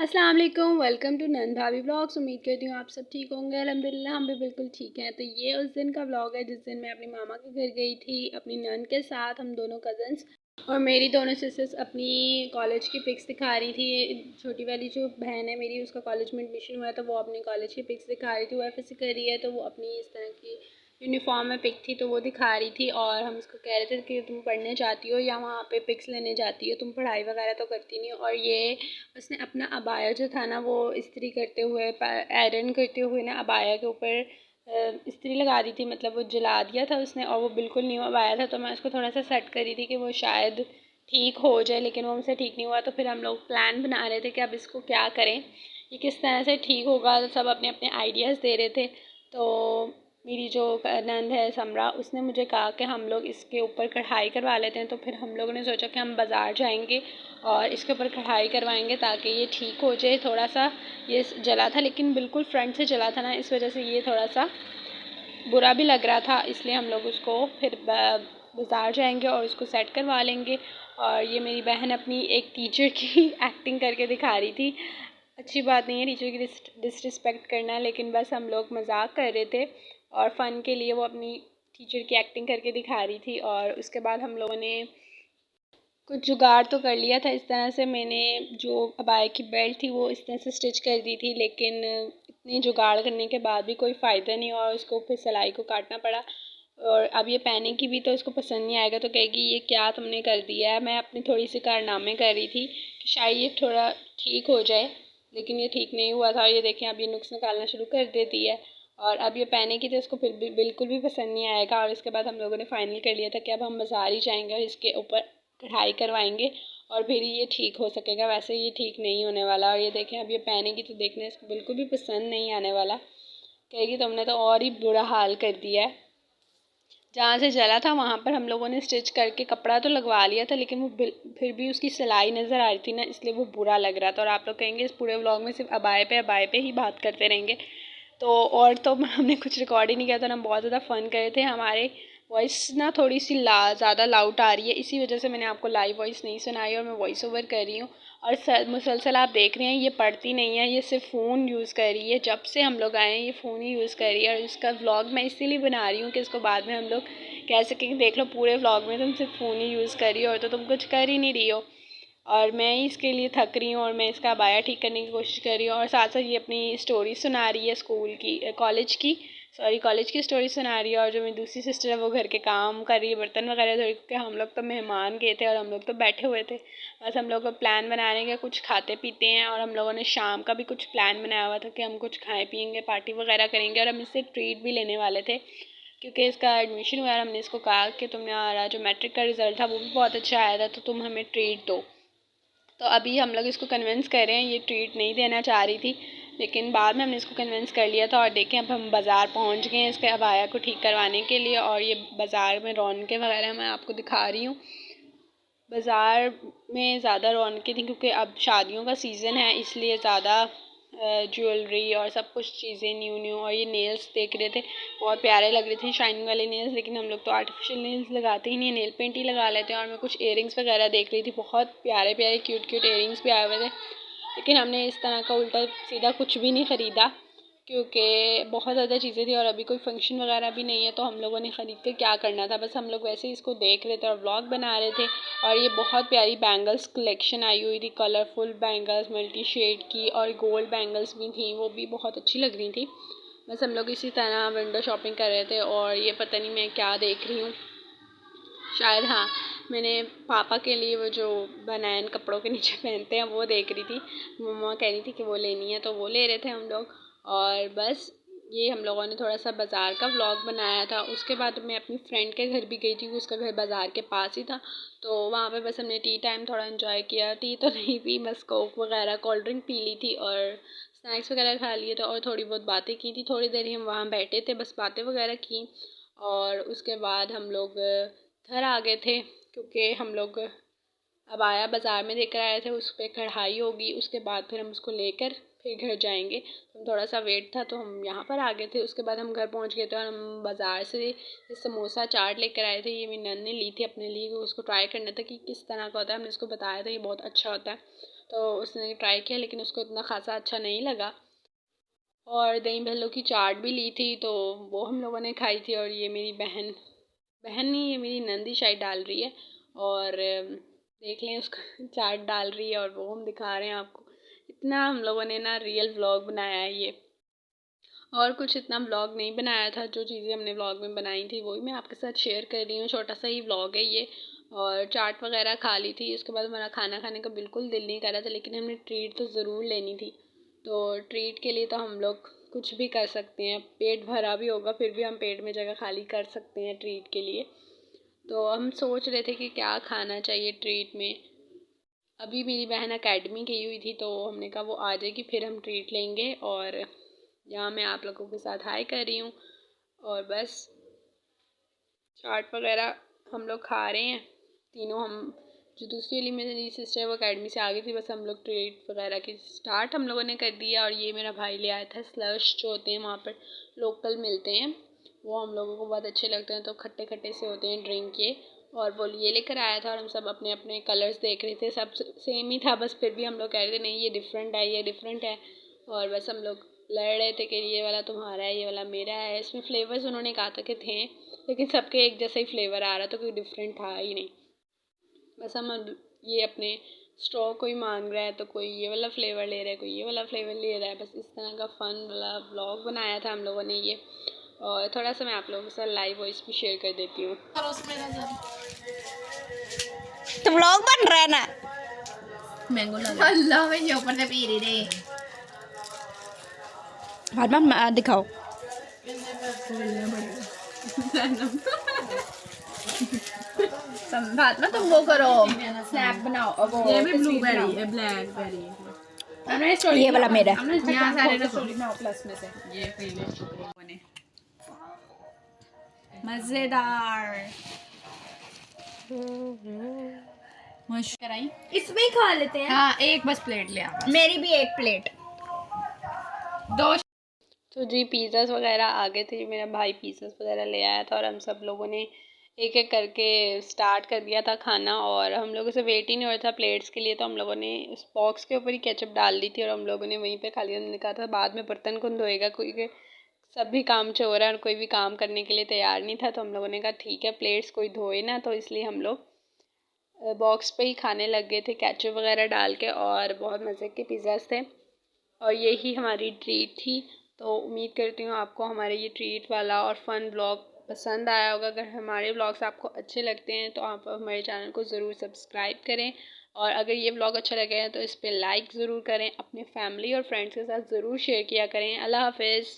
अस्सलाम वालेकुम, welcome to none भाभी ब्लॉग्स। उम्मीद करती हूँ आप सब ठीक होंगे। अल्हम्दुलिल्लाह हम भी बिल्कुल ठीक हैं। तो ये उस दिन का ब्लॉग है जिस दिन मैं अपनी मामा के घर गई थी अपनी नन के साथ। हम दोनों कज़न्स और मेरी दोनों सिस्टर्स अपनी कॉलेज की पिक्स दिखा रही थी। छोटी वाली जो बहन है मेरी, उसका कॉलेज में एडमिशन हुआ है तो वो अपने कॉलेज की पिक्स दिखा रही थी। वो एफएससी कर रही है तो वो अपनी इस तरह की यूनिफॉर्म में पिक थी तो वो दिखा रही थी। और हम उसको कह रहे थे कि तुम पढ़ने जाती हो या वहाँ पे पिक्स लेने जाती हो, तुम पढ़ाई वगैरह तो करती नहीं हो। और ये उसने अपना अबाया जो था ना वो इस्त्री करते हुए, आयरन करते हुए ना अबाया के ऊपर इस्त्री लगा दी थी, मतलब वो जला दिया था उसने और वो बिल्कुल न्यू अबाया था। तो मैं उसको थोड़ा सा सेट करी थी कि वो शायद ठीक हो जाए, लेकिन वो हमसे ठीक नहीं हुआ। तो फिर हम लोग प्लान बना रहे थे कि अब इसको क्या करें, ये किस तरह से ठीक होगा। तो सब अपने अपने आइडियाज़ दे रहे थे। तो मेरी जो नंद है समरा, उसने मुझे कहा कि हम लोग इसके ऊपर कढ़ाई करवा लेते हैं। तो फिर हम लोगों ने सोचा कि हम बाज़ार जाएंगे और इसके ऊपर कढ़ाई करवाएंगे ताकि ये ठीक हो जाए। थोड़ा सा ये जला था, लेकिन बिल्कुल फ्रंट से जला था ना, इस वजह से ये थोड़ा सा बुरा भी लग रहा था। इसलिए हम लोग उसको फिर बाज़ार जाएंगे और उसको सेट करवा लेंगे। और ये मेरी बहन अपनी एक टीचर की एक्टिंग करके दिखा रही थी। अच्छी बात नहीं है टीचर की डिसरिस्पेक्ट करना, लेकिन बस हम लोग मजाक कर रहे थे और फ़न के लिए वो अपनी टीचर की एक्टिंग करके दिखा रही थी। और उसके बाद हम लोगों ने कुछ जुगाड़ तो कर लिया था। इस तरह से मैंने जो अबाया की बेल्ट थी वो इस तरह से स्टिच कर दी थी, लेकिन इतनी जुगाड़ करने के बाद भी कोई फ़ायदा नहीं और उसको फिर सिलाई को काटना पड़ा। और अब ये पहनेगी भी तो इसको पसंद नहीं आएगा, तो कहेगी ये क्या तुमने कर दिया है। मैं अपनी थोड़ी सी कारनामे कर रही थी कि शायद ये थोड़ा ठीक हो जाए, लेकिन ये ठीक नहीं हुआ था। और ये देखें अब ये नुक्स निकालना शुरू कर देती है और अब ये पहनेगी तो इसको फिर भी बिल्कुल भी पसंद नहीं आएगा। और इसके बाद हम लोगों ने फाइनल कर लिया था कि अब हम बाज़ार ही जाएंगे और इसके ऊपर कढ़ाई करवाएंगे और फिर ये ठीक हो सकेगा। वैसे ये ठीक नहीं होने वाला। और ये देखें अब ये पहनेगी तो देखने इसको बिल्कुल भी पसंद नहीं आने वाला, कहेगी तुमने तो और ही बुरा हाल कर दिया है। जहाँ से जला था वहाँ पर हम लोगों ने स्टिच करके कपड़ा तो लगवा लिया था, लेकिन वो फिर भी उसकी सिलाई नज़र आ रही थी ना, इसलिए वो बुरा लग रहा था। और आप लोग कहेंगे इस पूरे व्लॉग में सिर्फ अबाए पे ही बात करते रहेंगे, तो और तो हमने कुछ रिकॉर्ड ही नहीं किया था। हम बहुत ज़्यादा फ़न करे थे। हमारे वॉइस ना थोड़ी सी ज़्यादा लाउड आ रही है, इसी वजह से मैंने आपको लाइव वॉइस नहीं सुनाई और मैं वॉइस ओवर कर रही हूँ। और मुसलसल आप देख रहे हैं ये पढ़ती नहीं है, ये सिर्फ फ़ोन यूज़ कर रही है। जब से हम लोग आए हैं ये फ़ोन ही यूज़ कर रही है। और इसका व्लॉग मैं इसीलिए बना रही हूँ कि इसको बाद में हम लोग कह सकें देख लो पूरे व्लॉग में तुम सिर्फ फ़ोन ही यूज़ कर रही हो और तो तुम कुछ कर ही नहीं रही हो। और मैं ही इसके लिए थक रही हूँ और मैं इसका अबाया ठीक करने की कोशिश कर रही हूँ और साथ साथ ये अपनी स्टोरी सुना रही है स्कूल की, कॉलेज की स्टोरी सुना रही है। और जो मेरी दूसरी सिस्टर है वो घर के काम कर रही है, बर्तन वगैरह धो रही है, क्योंकि हम लोग तो मेहमान गए थे और हम लोग तो बैठे हुए थे। बस हम लोग को प्लान बना रहे हैं कि कुछ खाते पीते हैं। और हम लोगों ने शाम का भी कुछ प्लान बनाया हुआ था कि हम कुछ खाएँ पियेंगे, पार्टी वगैरह करेंगे। और हम इससे ट्रीट भी लेने वाले थे क्योंकि इसका एडमिशन हुआ है। हमने इसको कहा कि तुम्हारा जो मैट्रिक का रिज़ल्ट था वो भी बहुत अच्छा आया था, तो तुम हमें ट्रीट दो। तो अभी हम लोग इसको कन्विंस कर रहे हैं, ये ट्रीट नहीं देना चाह रही थी, लेकिन बाद में हमने इसको कन्विंस कर लिया था। और देखें अब हम बाज़ार पहुंच गए हैं इसके अबाया को ठीक करवाने के लिए। और ये बाज़ार में रौनकें वगैरह मैं आपको दिखा रही हूँ। बाज़ार में ज़्यादा रौनकें थी क्योंकि अब शादियों का सीज़न है, इसलिए ज़्यादा ज्वेलरी और सब कुछ चीज़ें न्यू न्यू। और ये नेल्स देख रहे थे, बहुत प्यारे लग रहे थे शाइनिंग वाले नेल्स, लेकिन हम लोग तो आर्टिफिशियल नेल्स लगाते ही नहीं, नेल पेंट ही लगा लेते हैं। और मैं कुछ इयरिंग्स वगैरह देख रही थी, बहुत प्यारे प्यारे क्यूट क्यूट इयरिंग्स भी आए हुए थे, लेकिन हमने इस तरह का उल्टा सीधा कुछ भी नहीं ख़रीदा क्योंकि बहुत ज़्यादा चीज़ें थी और अभी कोई फंक्शन वगैरह भी नहीं है। तो हम लोगों ने ख़रीद के क्या करना था, बस हम लोग वैसे ही इसको देख रहे थे और व्लॉग बना रहे थे। और ये बहुत प्यारी बैंगल्स कलेक्शन आई हुई थी, कलरफुल बैंगल्स मल्टी शेड की, और गोल्ड बैंगल्स भी थी, वो भी बहुत अच्छी लग रही थी। बस हम लोग इसी तरह विंडो शॉपिंग कर रहे थे। और ये पता नहीं मैं क्या देख रही हूँ, शायद हाँ मैंने पापा के लिए वो जो बनैन कपड़ों के नीचे पहनते हैं वो देख रही थी। मम्मा कह रही थी कि वो लेनी है तो वो ले रहे थे हम लोग। और बस ये हम लोगों ने थोड़ा सा बाज़ार का व्लॉग बनाया था। उसके बाद मैं अपनी फ्रेंड के घर भी गई थी, उसका घर बाज़ार के पास ही था, तो वहाँ पे बस हमने टी टाइम थोड़ा इन्जॉय किया। टी तो नहीं पी, बस कोक वगैरह कोल्ड ड्रिंक पी ली थी और स्नैक्स वगैरह खा लिए थे और थोड़ी बहुत बातें की थी। थोड़ी देर ही हम वहाँ बैठे थे, बस बातें वगैरह की। और उसके बाद हम लोग घर आ गए थे क्योंकि हम लोग अबाया बाज़ार में लेकर आए थे, उस पर कढ़ाई होगी, उसके बाद फिर हम उसको लेकर फिर घर जाएंगे। तो थोड़ा सा वेट था तो हम यहाँ पर आ गए थे। उसके बाद हम घर पहुँच गए थे और हम बाज़ार से समोसा चाट लेकर आए थे। ये मेरी नन ने ली थी अपने लिए, उसको ट्राई करना था कि किस तरह का होता है। हमने उसको बताया था ये बहुत अच्छा होता है, तो उसने ट्राई किया लेकिन उसको इतना ख़ासा अच्छा नहीं लगा। और दही भल्लों की चाट भी ली थी तो वो हम लोगों ने खाई थी। और ये मेरी बहन नहीं, ये मेरी नंदी शायद डाल रही है। और देख लें उसको चाट डाल रही है और वो हम दिखा रहे हैं आपको। इतना हम लोगों ने ना रियल व्लॉग बनाया है ये, और कुछ इतना व्लॉग नहीं बनाया था। जो चीज़ें हमने व्लॉग में बनाई थी वही मैं आपके साथ शेयर कर रही हूँ। छोटा सा ही व्लॉग है ये। और चाट वगैरह खा ली थी। उसके बाद हमारा खाना खाने का बिल्कुल दिल नहीं कर रहा था, लेकिन हमने ट्रीट तो ज़रूर लेनी थी। तो ट्रीट के लिए तो हम लोग कुछ भी कर सकते हैं। पेट भरा भी होगा फिर भी हम पेट में जगह खाली कर सकते हैं ट्रीट के लिए। तो हम सोच रहे थे कि क्या खाना चाहिए ट्रीट में। अभी मेरी बहन एकेडमी गई हुई थी तो हमने कहा वो आ जाएगी फिर हम ट्रीट लेंगे। और यहाँ मैं आप लोगों के साथ हाय कर रही हूँ। और बस चाट वगैरह हम लोग खा रहे हैं तीनों। हम जो दूसरी वाली मेरी सिस्टर वो एकेडमी से आ गई थी, बस हम लोग ट्रीट वगैरह की स्टार्ट हम लोगों ने कर दिया। और ये मेरा भाई ले आया था स्लश जो होते हैं वहाँ पर लोकल मिलते हैं, वो हम लोगों को बहुत अच्छे लगते हैं। तो खट्टे खट्टे से होते हैं ड्रिंक ये। और वो ये लेकर आया था और हम सब अपने अपने कलर्स देख रहे थे। सब सेम ही था, बस फिर भी हम लोग कह रहे थे नहीं ये डिफरेंट है, ये डिफरेंट है। और बस हम लोग लड़ रहे थे कि ये वाला तुम्हारा है, ये वाला मेरा है। इसमें फ्लेवर्स उन्होंने कहा था कि थे, लेकिन सबके एक जैसा ही फ्लेवर आ रहा था, कोई डिफरेंट था ही नहीं। बस हम ये अपने स्ट्रॉ कोई मांग रहा है तो कोई ये वाला फ्लेवर ले रहा है, कोई ये वाला फ्लेवर ले रहा है। बस इस तरह का फ़न वाला व्लॉग बनाया था हम लोगों ने ये। और थोड़ा सा मैं आप लोगों के साथ लाइव वॉइस भी शेयर कर देती हूँ। तो व्लॉग बन रहा है ना। मैंगो अल्लाह में ऊपर से पी रही रे। हाथ में दिखाओ। बात ना तुम वो करो, स्नैप बनाओ। वो ये भी ब्लूबेरी है, ब्लैकबेरी। ये वाला मेरा है। यहाँ सारे रखो। प्लस में से ये पहले बने मजेदार कराई। इसमें ही खा लेते हैं। हाँ एक बस प्लेट ले आ। मेरी भी एक प्लेट। दो तो जी पिज़्ज़ास वगैरह आ गए थे। मेरा भाई पिज़्ज़ास वगैरह ले आया था और हम सब लोगों ने एक एक करके स्टार्ट कर दिया था खाना। और हम लोगों से वेट ही नहीं हो रहा था प्लेट्स के लिए, तो हम लोगों ने उस बॉक्स के ऊपर ही केचप डाल दी थी और हम लोगों ने वहीं पे खा लिया। हमने कहा था बाद में बर्तन कौन धोएगा, कोई के सब भी काम चोर है और कोई भी काम करने के लिए तैयार नहीं था। तो हम लोगों ने कहा ठीक है प्लेट्स कोई धोए ना, तो इसलिए हम लोग बॉक्स पे ही खाने लग गए थे केचप वगैरह डाल के। और बहुत मज़े के पिज़्ज़ास थे और यही हमारी ट्रीट थी। तो उम्मीद करती हूँ आपको हमारे ये ट्रीट वाला और फ़न ब्लॉग पसंद आया होगा। अगर हमारे ब्लॉग्स आपको अच्छे लगते हैं तो आप हमारे चैनल को ज़रूर सब्सक्राइब करें। और अगर ये ब्लॉग अच्छा लगे हैं तो इस पर लाइक ज़रूर करें। अपने फैमिली और फ्रेंड्स के साथ ज़रूर शेयर किया करें। अल्लाह हाफ़िज़।